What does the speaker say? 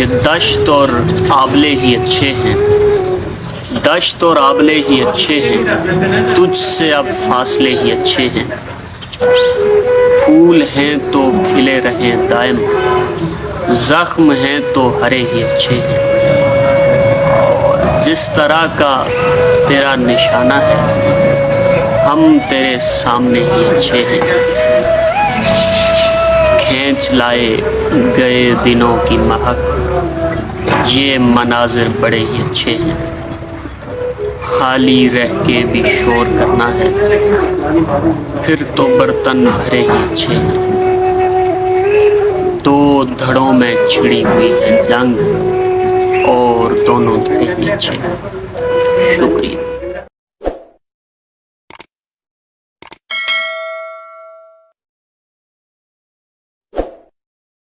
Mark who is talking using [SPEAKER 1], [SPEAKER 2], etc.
[SPEAKER 1] कि दश्त और आबले ही अच्छे हैं, दश्त और आबले ही अच्छे हैं, तुझसे अब फासले ही अच्छे हैं। फूल हैं तो खिले रहें दायम, ज़ख्म हैं तो हरे ही अच्छे हैं। जिस तरह का तेरा निशाना है, हम तेरे सामने ही अच्छे हैं। खींच लाए गए दिनों की महक, ये मनाजिर बड़े ही अच्छे हैं। खाली रह के भी शोर करना है, फिर तो बर्तन भरे ही अच्छे हैं। दो धड़ों में छिड़ी हुई है जंग, और दोनों धड़े ही अच्छे हैं। शुक्रिया।